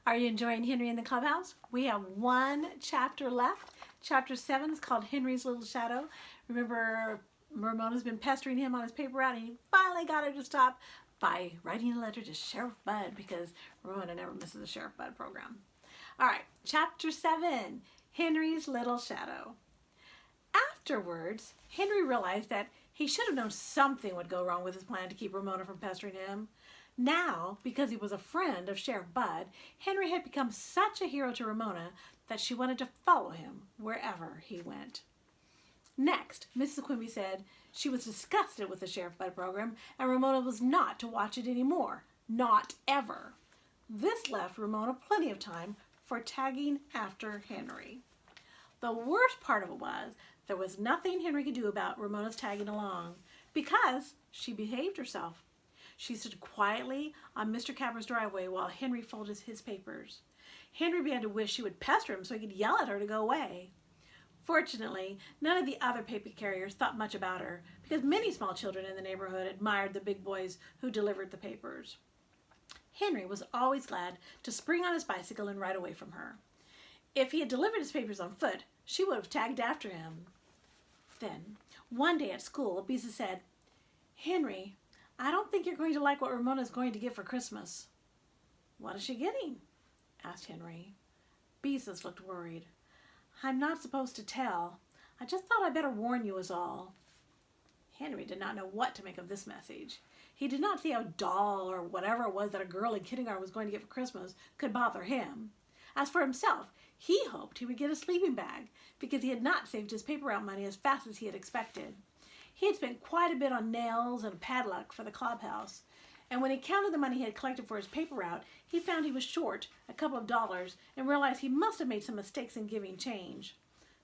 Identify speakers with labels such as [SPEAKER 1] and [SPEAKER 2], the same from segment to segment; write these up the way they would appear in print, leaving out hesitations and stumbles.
[SPEAKER 1] Are you enjoying Henry in the Clubhouse? We have one chapter left. Chapter 7 is called Henry's Little Shadow. Remember, Ramona's been pestering him on his paper route, and he finally got her to stop by writing a letter to Sheriff Bud, because Ramona never misses the Sheriff Bud program. All right, Chapter 7, Henry's Little Shadow. Afterwards, Henry realized that he should have known something would go wrong with his plan to keep Ramona from pestering him. Now, because he was a friend of Sheriff Bud, Henry had become such a hero to Ramona that she wanted to follow him wherever he went. Next, Mrs. Quimby said she was disgusted with the Sheriff Bud program, and Ramona was not to watch it anymore. Not ever. This left Ramona plenty of time for tagging after Henry. The worst part of it was there was nothing Henry could do about Ramona's tagging along because she behaved herself. She stood quietly on Mr. Capper's driveway while Henry folded his papers. Henry began to wish she would pester him so he could yell at her to go away. Fortunately, none of the other paper carriers thought much about her because many small children in the neighborhood admired the big boys who delivered the papers. Henry was always glad to spring on his bicycle and ride away from her. If he had delivered his papers on foot, she would have tagged after him. Then, one day at school, Bisa said, "Henry, I don't think you're going to like what Ramona is going to get for Christmas." "What is she getting?" asked Henry. Bisa looked worried. "I'm not supposed to tell. I just thought I'd better warn you is all." Henry did not know what to make of this message. He did not see how a doll or whatever it was that a girl in kindergarten was going to get for Christmas could bother him. As for himself, he hoped he would get a sleeping bag because he had not saved his paper route money as fast as he had expected. He had spent quite a bit on nails and a padlock for the clubhouse, and when he counted the money he had collected for his paper route, he found he was short a couple of dollars and realized he must have made some mistakes in giving change.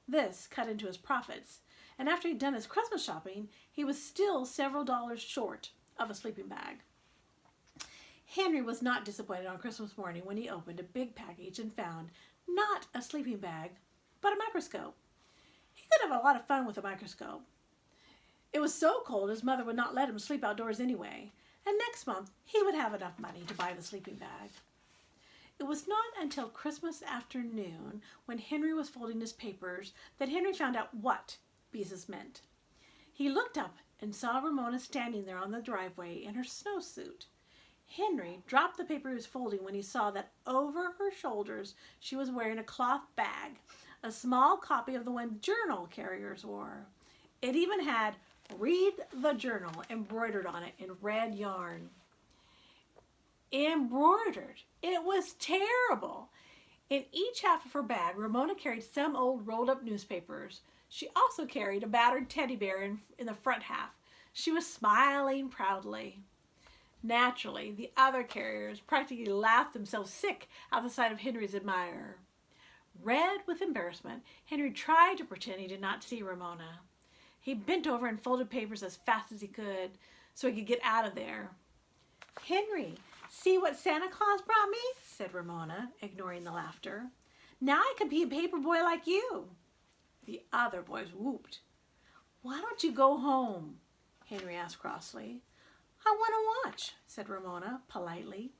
[SPEAKER 1] This cut into his profits, and after he'd done his Christmas shopping, he was still several dollars short of a sleeping bag. Henry was not disappointed on Christmas morning when he opened a big package and found not a sleeping bag, but a microscope. He could have a lot of fun with a microscope. It was so cold his mother would not let him sleep outdoors anyway, and next month he would have enough money to buy the sleeping bag. It was not until Christmas afternoon, when Henry was folding his papers, that Henry found out what Beezus meant. He looked up and saw Ramona standing there on the driveway in her snowsuit. Henry dropped the paper he was folding when he saw that over her shoulders she was wearing a cloth bag, a small copy of the one journal carriers wore. It even had "Read the Journal" embroidered on it in red yarn. Embroidered! It was terrible! In each half of her bag, Ramona carried some old rolled-up newspapers. She also carried a battered teddy bear in the front half. She was smiling proudly. Naturally, the other carriers practically laughed themselves sick at the sight of Henry's admirer. Red with embarrassment, Henry tried to pretend he did not see Ramona. He bent over and folded papers as fast as he could so he could get out of there. "Henry, see what Santa Claus brought me?" said Ramona, ignoring the laughter. "Now I could be a paper boy like you." The other boys whooped. "Why don't you go home?" Henry asked crossly. "I want to watch," said Ramona politely.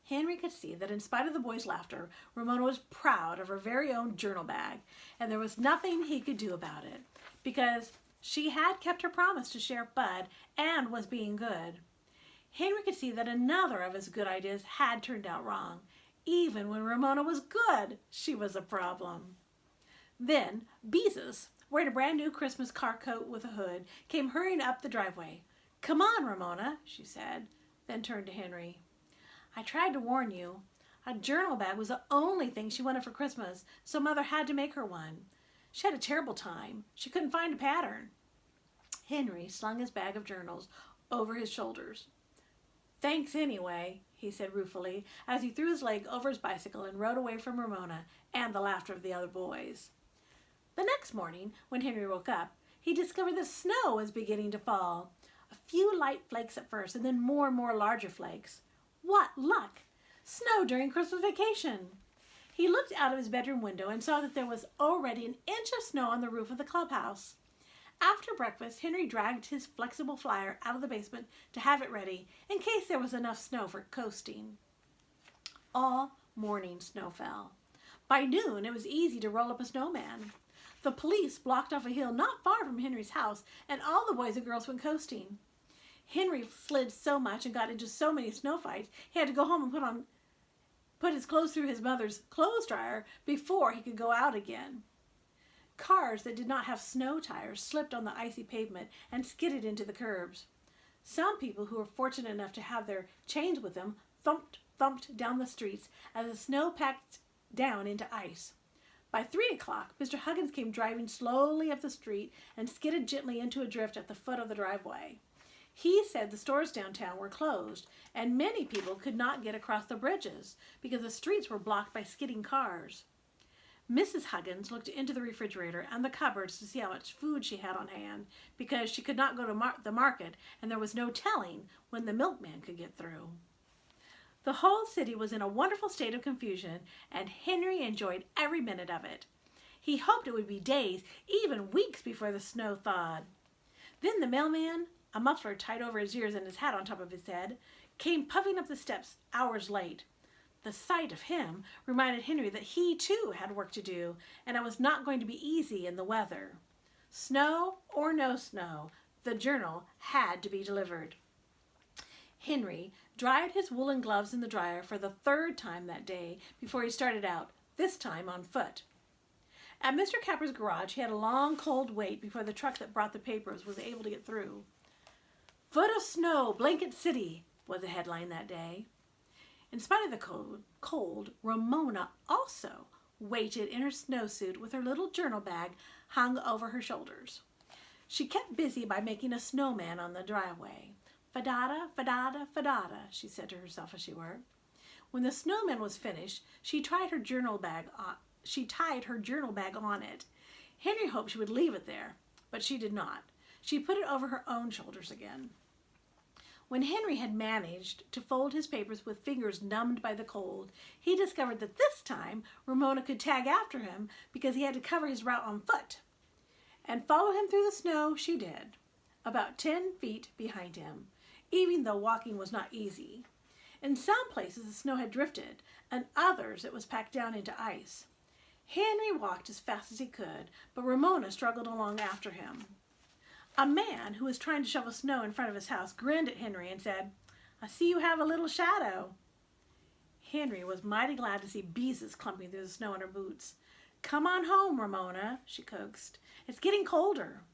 [SPEAKER 1] Henry could see that in spite of the boys' laughter, Ramona was proud of her very own journal bag, and there was nothing he could do about it, because she had kept her promise to Sheriff Bud and was being good. Henry could see that another of his good ideas had turned out wrong. Even when Ramona was good, she was a problem. Then Beezus, wearing a brand new Christmas car coat with a hood, came hurrying up the driveway. "Come on, Ramona," she said, then turned to Henry. "I tried to warn you. A journal bag was the only thing she wanted for Christmas, so Mother had to make her one. She had a terrible time. She couldn't find a pattern." Henry slung his bag of journals over his shoulders. "Thanks anyway," he said ruefully, as he threw his leg over his bicycle and rode away from Ramona and the laughter of the other boys. The next morning, when Henry woke up, he discovered that snow was beginning to fall. A few light flakes at first, and then more and more larger flakes. What luck! Snow during Christmas vacation! He looked out of his bedroom window and saw that there was already an inch of snow on the roof of the clubhouse. After breakfast, Henry dragged his flexible flyer out of the basement to have it ready in case there was enough snow for coasting. All morning snow fell. By noon, it was easy to roll up a snowman. The police blocked off a hill not far from Henry's house, and all the boys and girls went coasting. Henry slid so much and got into so many snow fights, he had to go home and put his clothes through his mother's clothes dryer before he could go out again. Cars that did not have snow tires slipped on the icy pavement and skidded into the curbs. Some people who were fortunate enough to have their chains with them thumped down the streets as the snow packed down into ice. By 3 o'clock, Mr. Huggins came driving slowly up the street and skidded gently into a drift at the foot of the driveway. He said the stores downtown were closed, and many people could not get across the bridges because the streets were blocked by skidding cars. Mrs. Huggins looked into the refrigerator and the cupboards to see how much food she had on hand because she could not go to the market and there was no telling when the milkman could get through. The whole city was in a wonderful state of confusion, and Henry enjoyed every minute of it. He hoped it would be days, even weeks before the snow thawed. Then the mailman, a muffler tied over his ears and his hat on top of his head, came puffing up the steps hours late. The sight of him reminded Henry that he too had work to do, and it was not going to be easy in the weather. Snow or no snow, the journal had to be delivered. Henry dried his woolen gloves in the dryer for the 3rd time that day before he started out, this time on foot. At Mr. Capper's garage, he had a long, cold wait before the truck that brought the papers was able to get through. "Foot of snow, Blanket City," was the headline that day. In spite of the cold, Ramona also waited in her snowsuit with her little journal bag hung over her shoulders. She kept busy by making a snowman on the driveway. "Fadada, fadada, fadada," she said to herself as she worked. When the snowman was finished, she tied her journal bag on it. Henry hoped she would leave it there, but she did not. She put it over her own shoulders again. When Henry had managed to fold his papers with fingers numbed by the cold, he discovered that this time Ramona could tag after him because he had to cover his route on foot. And follow him through the snow she did, about 10 feet behind him, even though walking was not easy. In some places the snow had drifted, and others it was packed down into ice. Henry walked as fast as he could, but Ramona struggled along after him. A man who was trying to shovel snow in front of his house grinned at Henry and said, "I see you have a little shadow." Henry was mighty glad to see Beezus clumping through the snow in her boots. "Come on home, Ramona," she coaxed. "It's getting colder."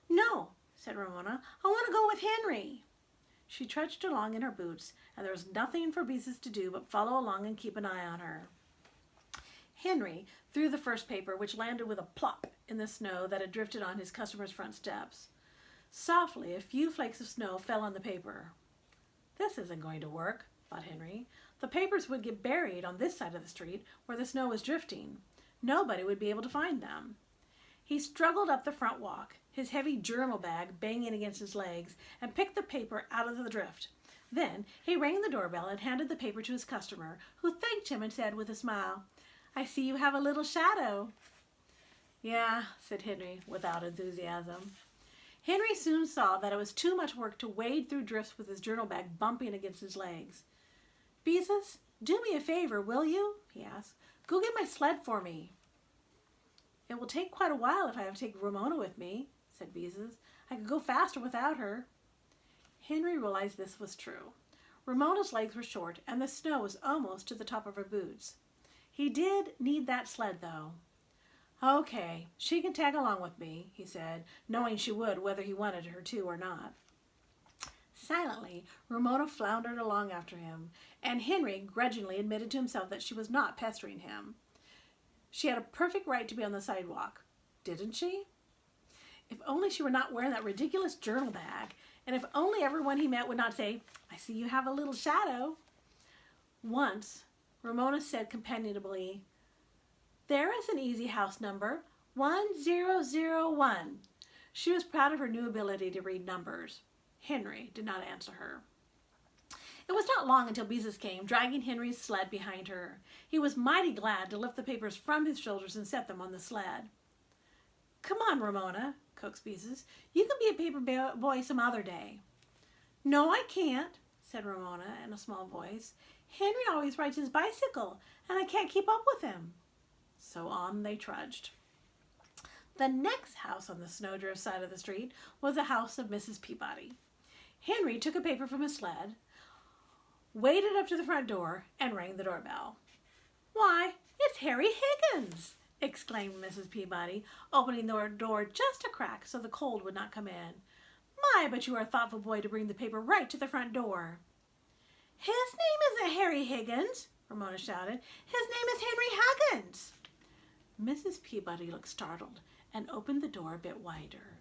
[SPEAKER 1] "No," said Ramona. "I want to go with Henry." She trudged along in her boots, and there was nothing for Beezus to do but follow along and keep an eye on her. Henry threw the first paper, which landed with a plop in the snow that had drifted on his customer's front steps. Softly, a few flakes of snow fell on the paper. "This isn't going to work," thought Henry. "The papers would get buried on this side of the street where the snow was drifting. Nobody would be able to find them." He struggled up the front walk, his heavy journal bag banging against his legs, and picked the paper out of the drift. Then he rang the doorbell and handed the paper to his customer, who thanked him and said with a smile, "I see you have a little shadow." "Yeah," said Henry without enthusiasm. Henry soon saw that it was too much work to wade through drifts with his journal bag bumping against his legs. "Beezus, do me a favor, will you?" he asked. "Go get my sled for me." "It will take quite a while if I have to take Ramona with me," said Beezus. "I could go faster without her." Henry realized this was true. Ramona's legs were short, and the snow was almost to the top of her boots. He did need that sled, though. "Okay, she can tag along with me," he said, knowing she would whether he wanted her to or not. Silently, Ramona floundered along after him, and Henry grudgingly admitted to himself that she was not pestering him. She had a perfect right to be on the sidewalk, didn't she? If only she were not wearing that ridiculous journal bag, and if only everyone he met would not say, "I see you have a little shadow." Once, Ramona said companionably, "There is an easy house number, 1001. She was proud of her new ability to read numbers. Henry did not answer her. It was not long until Beezus came, dragging Henry's sled behind her. He was mighty glad to lift the papers from his shoulders and set them on the sled. "Come on, Ramona," coaxed Beezus. "You can be a paper boy some other day." "No, I can't," said Ramona in a small voice. Henry always rides his bicycle, and I can't keep up with him." So on they trudged. The next house on the snowdrift side of the street was the house of Mrs. Peabody. Henry took a paper from his sled, waded up to the front door, and rang the doorbell. "Why, it's Harry Higgins!" exclaimed Mrs. Peabody, opening the door just a crack so the cold would not come in. "My, but you are a thoughtful boy to bring the paper right to the front door." "His name isn't Harry Higgins," Ramona shouted. "His name is Henry Huggins." Mrs. Peabody looked startled and opened the door a bit wider.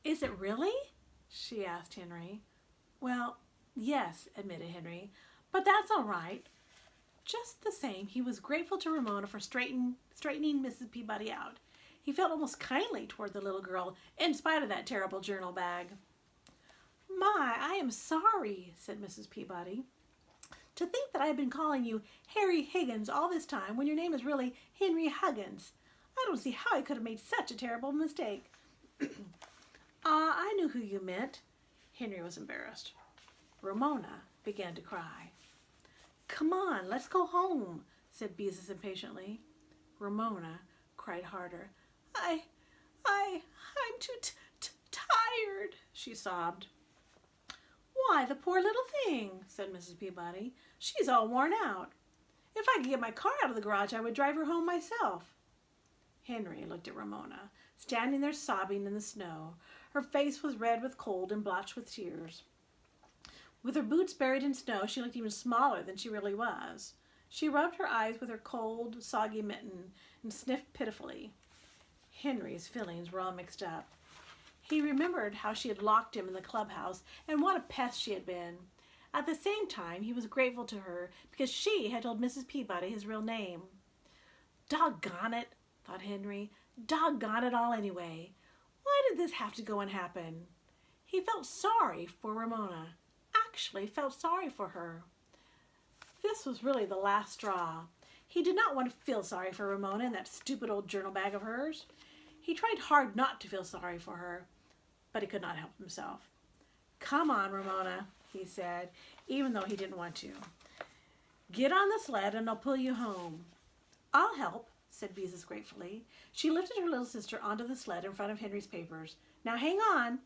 [SPEAKER 1] "Is it really?" she asked Henry. "Well, yes," admitted Henry, "but that's all right." Just the same, he was grateful to Ramona for straightening Mrs. Peabody out. He felt almost kindly toward the little girl, in spite of that terrible journal bag. "My, I am sorry," said Mrs. Peabody. "To think that I have been calling you Harry Higgins all this time when your name is really Henry Huggins. I don't see how I could have made such a terrible mistake." I knew who you meant." Henry was embarrassed. Ramona began to cry. "Come on, let's go home," said Beezus impatiently. Ramona cried harder. I'm too tired," she sobbed. "Why, the poor little thing," said Mrs. Peabody. "She's all worn out. If I could get my car out of the garage, I would drive her home myself." Henry looked at Ramona, standing there sobbing in the snow. Her face was red with cold and blotched with tears. With her boots buried in snow, she looked even smaller than she really was. She rubbed her eyes with her cold, soggy mitten and sniffed pitifully. Henry's feelings were all mixed up. He remembered how she had locked him in the clubhouse and what a pest she had been. At the same time, he was grateful to her because she had told Mrs. Peabody his real name. "Doggone it," thought Henry. "Doggone it all anyway. Why did this have to go and happen?" He felt sorry for Ramona. Actually felt sorry for her. This was really the last straw. He did not want to feel sorry for Ramona and that stupid old journal bag of hers. He tried hard not to feel sorry for her, but he could not help himself. "Come on, Ramona," he said, even though he didn't want to. "Get on the sled and I'll pull you home." "I'll help," said Beezus gratefully. She lifted her little sister onto the sled in front of Henry's papers. "Now hang on."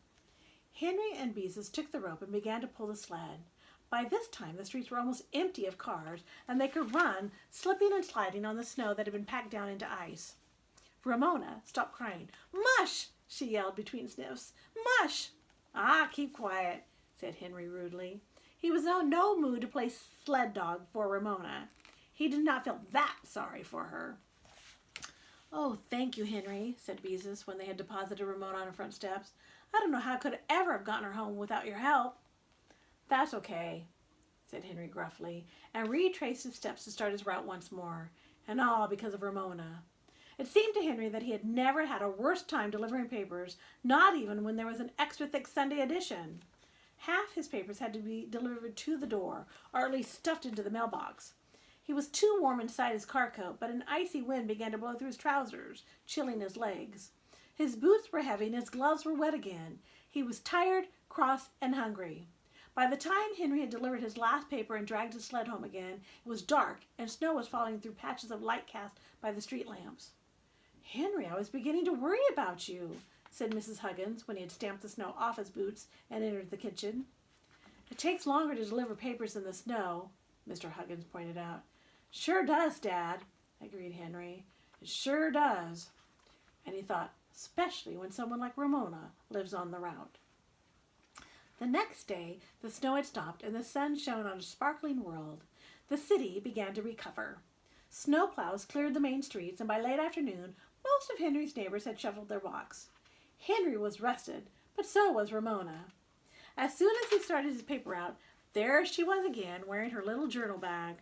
[SPEAKER 1] Henry and Beezus took the rope and began to pull the sled. By this time, the streets were almost empty of cars, and they could run, slipping and sliding on the snow that had been packed down into ice. Ramona stopped crying. "Mush!" she yelled between sniffs. "Mush!" "Ah, keep quiet," said Henry rudely. He was in no mood to play sled dog for Ramona. He did not feel that sorry for her. "Oh, thank you, Henry," said Beezus when they had deposited Ramona on her front steps. "I don't know how I could ever have gotten her home without your help." "That's okay," said Henry gruffly, and retraced his steps to start his route once more, and all because of Ramona. It seemed to Henry that he had never had a worse time delivering papers, not even when there was an extra thick Sunday edition. Half his papers had to be delivered to the door, or at least stuffed into the mailbox. He was too warm inside his car coat, but an icy wind began to blow through his trousers, chilling his legs. His boots were heavy and his gloves were wet again. He was tired, cross, and hungry. By the time Henry had delivered his last paper and dragged his sled home again, it was dark and snow was falling through patches of light cast by the street lamps. "Henry, I was beginning to worry about you," said Mrs. Huggins when he had stamped the snow off his boots and entered the kitchen. "It takes longer to deliver papers in the snow," Mr. Huggins pointed out. "Sure does, Dad," agreed Henry. "It sure does." And he thought, especially when someone like Ramona lives on the route. The next day, the snow had stopped and the sun shone on a sparkling world. The city began to recover. Snowplows cleared the main streets, and by late afternoon, most of Henry's neighbors had shoveled their walks. Henry was rested, but so was Ramona. As soon as he started his paper route, there she was again, wearing her little journal bag.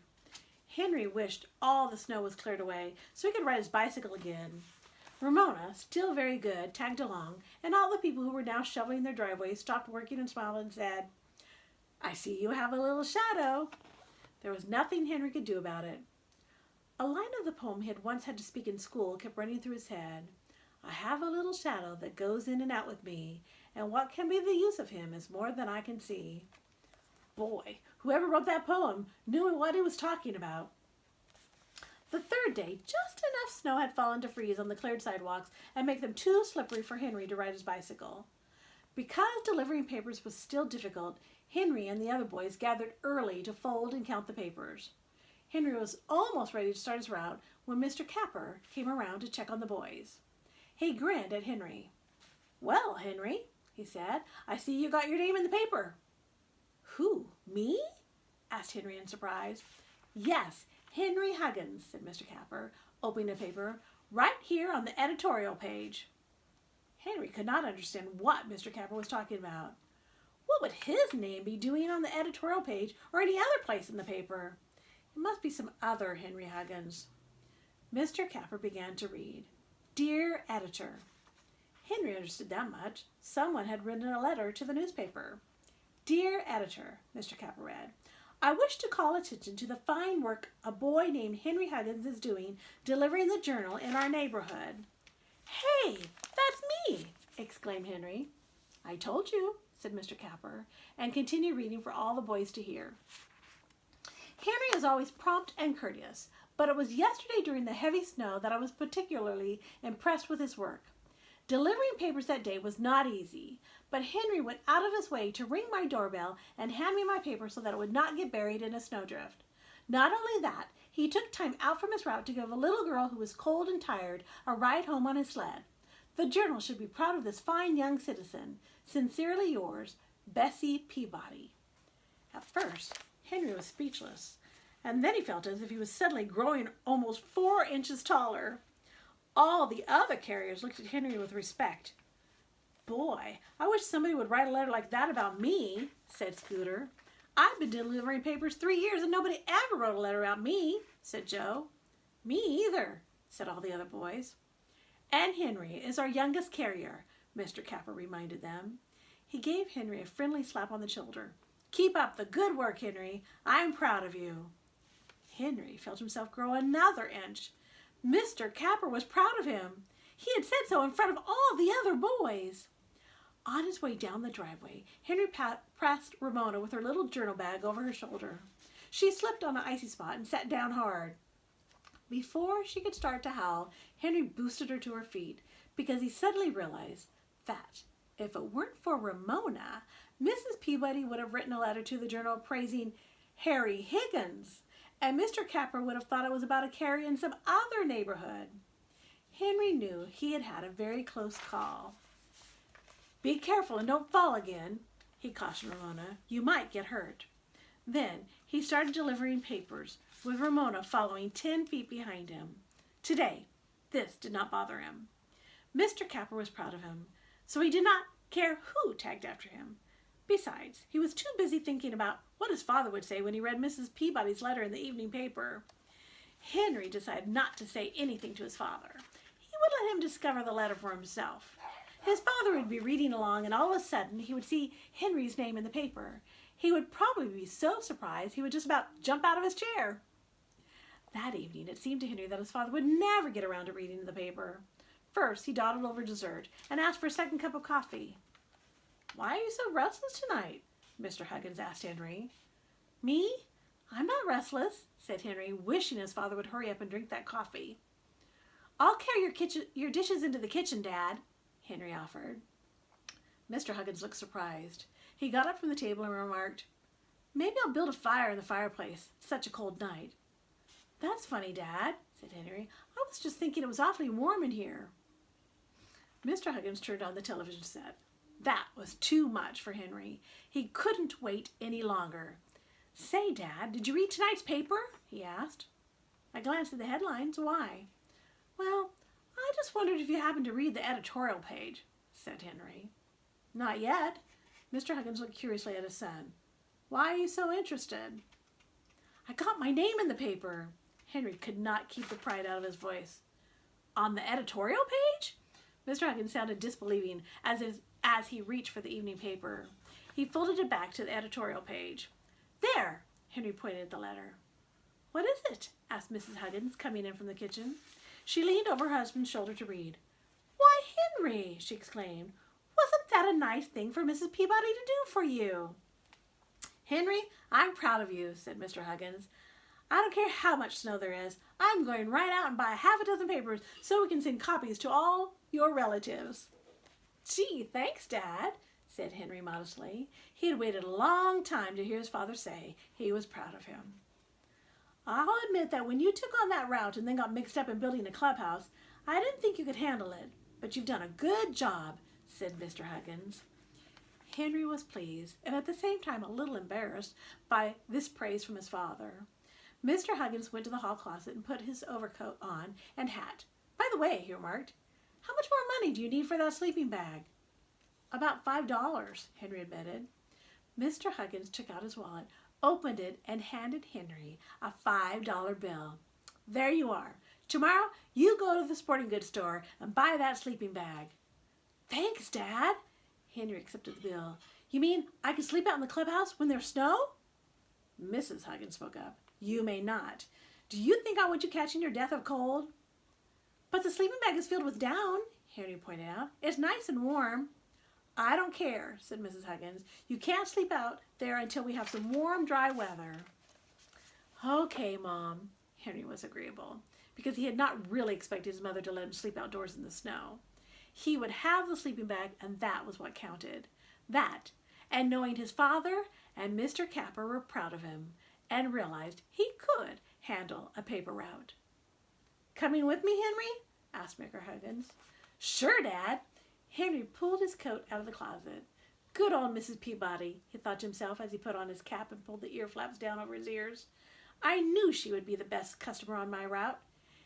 [SPEAKER 1] Henry wished all the snow was cleared away so he could ride his bicycle again. Ramona, still very good, tagged along, and all the people who were now shoveling their driveways stopped working and smiled and said, "I see you have a little shadow." There was nothing Henry could do about it. A line of the poem he had once had to speak in school kept running through his head. "I have a little shadow that goes in and out with me, and what can be the use of him is more than I can see." Boy, Whoever wrote that poem knew what it was talking about. The third day, just enough snow had fallen to freeze on the cleared sidewalks and make them too slippery for Henry to ride his bicycle. Because delivering papers was still difficult, Henry and the other boys gathered early to fold and count the papers. Henry was almost ready to start his route when Mr. Capper came around to check on the boys. He grinned at Henry. "Well, Henry," he said, "I see you got your name in the paper." "Who, me?" asked Henry in surprise. "Yes, Henry Huggins," said Mr. Capper, opening the paper, "right here on the editorial page." Henry could not understand what Mr. Capper was talking about. What would his name be doing on the editorial page or any other place in the paper? It must be some other Henry Huggins. Mr. Capper began to read. "Dear Editor." Henry understood that much. Someone had written a letter to the newspaper. "Dear Editor," Mr. Capper read, "I wish to call attention to the fine work a boy named Henry Huggins is doing delivering the journal in our neighborhood." "Hey, that's me!" exclaimed Henry. "I told you," said Mr. Capper, and continued reading for all the boys to hear. Henry is always prompt and courteous, but it was yesterday during the heavy snow that I was particularly impressed with his work. Delivering papers that day was not easy, but Henry went out of his way to ring my doorbell and hand me my paper so that it would not get buried in a snowdrift. Not only that, he took time out from his route to give a little girl who was cold and tired a ride home on his sled. The journal should be proud of this fine young citizen. Sincerely yours, Bessie Peabody. At first, Henry was speechless, and then he felt as if he was suddenly growing almost 4 inches taller. All the other carriers looked at Henry with respect. "Boy, I wish somebody would write a letter like that about me," said Scooter. "I've been delivering papers 3 years and nobody ever wrote a letter about me," said Joe. "Me either," said all the other boys. "And Henry is our youngest carrier," Mr. Capper reminded them. He gave Henry a friendly slap on the shoulder. "Keep up the good work, Henry. I'm proud of you." Henry felt himself grow another inch. Mr. Capper was proud of him. He had said so in front of all the other boys. On his way down the driveway, Henry pressed Ramona with her little journal bag over her shoulder. She slipped on an icy spot and sat down hard. Before she could start to howl, Henry boosted her to her feet because he suddenly realized that if it weren't for Ramona, Mrs. Peabody would have written a letter to the journal praising Harry Higgins, and Mr. Capper would have thought it was about a carrier in some other neighborhood. Henry knew he had had a very close call. "Be careful and don't fall again," he cautioned Ramona. "You might get hurt." Then he started delivering papers, with Ramona following 10 feet behind him. Today, this did not bother him. Mr. Capper was proud of him, so he did not care who tagged after him. Besides, he was too busy thinking about what his father would say when he read Mrs. Peabody's letter in the evening paper. Henry decided not to say anything to his father. He would let him discover the letter for himself. His father would be reading along, and all of a sudden he would see Henry's name in the paper. He would probably be so surprised he would just about jump out of his chair. That evening it seemed to Henry that his father would never get around to reading the paper. First he dawdled over dessert and asked for a second cup of coffee. "Why are you so restless tonight?" Mr. Huggins asked Henry. "Me? I'm not restless," said Henry, wishing his father would hurry up and drink that coffee. "I'll carry your dishes into the kitchen, Dad," Henry offered. Mr. Huggins looked surprised. He got up from the table and remarked, "Maybe I'll build a fire in the fireplace. It's such a cold night." "That's funny, Dad," said Henry. "I was just thinking it was awfully warm in here." Mr. Huggins turned on the television set. That was too much for Henry. He couldn't wait any longer. "Say, Dad, did you read tonight's paper?" he asked. I glanced at the headlines. "Why?" "Well, I just wondered if you happened to read the editorial page," said Henry. "Not yet." Mr. Huggins looked curiously at his son. "Why are you so interested?" "I got my name in the paper." Henry could not keep the pride out of his voice. "On the editorial page?" Mr. Huggins sounded disbelieving as he reached for the evening paper. He folded it back to the editorial page. "There!" Henry pointed at the letter. "What is it?" asked Mrs. Huggins, coming in from the kitchen. She leaned over her husband's shoulder to read. "Why, Henry!" she exclaimed. "Wasn't that a nice thing for Mrs. Peabody to do for you?" Henry, I'm proud of you, said Mr. Huggins. I don't care how much snow there is. I'm going right out and buy half a dozen papers so we can send copies to all your relatives. Gee, thanks, Dad, said Henry modestly. He had waited a long time to hear his father say he was proud of him. I'll admit that when you took on that route and then got mixed up in building a clubhouse, I didn't think you could handle it, but you've done a good job, said Mr. Huggins. Henry was pleased and at the same time a little embarrassed by this praise from his father. Mr. Huggins went to the hall closet and put his overcoat on and hat. By the way, he remarked, how much more money do you need for that sleeping bag? About $5, Henry admitted. Mr. Huggins took out his wallet, opened it, and handed Henry a $5 bill. There you are. Tomorrow, you go to the sporting goods store and buy that sleeping bag. Thanks, Dad. Henry accepted the bill. You mean I can sleep out in the clubhouse when there's snow? Mrs. Huggins spoke up. You may not. Do you think I want you catching your death of cold? But the sleeping bag is filled with down, Henry pointed out. It's nice and warm. I don't care, said Mrs. Huggins. You can't sleep out there until we have some warm, dry weather. Okay, Mom. Henry was agreeable, because he had not really expected his mother to let him sleep outdoors in the snow. He would have the sleeping bag, and that was what counted. That, and knowing his father and Mr. Capper were proud of him, and realized he could handle a paper route. Coming with me, Henry? Asked Mr. Huggins. Sure, Dad. Henry pulled his coat out of the closet. Good old Mrs. Peabody, he thought to himself as he put on his cap and pulled the ear flaps down over his ears. I knew she would be the best customer on my route.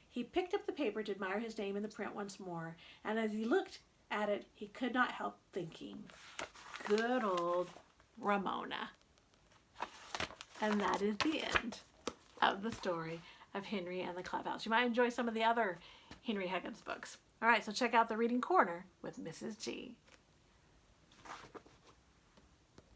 [SPEAKER 1] He picked up the paper to admire his name in the print once more, and as he looked at it, he could not help thinking, good old Ramona. And that is the end of the story of Henry and the Clubhouse. You might enjoy some of the other Henry Huggins books. All right, so check out the Reading Corner with Mrs. G.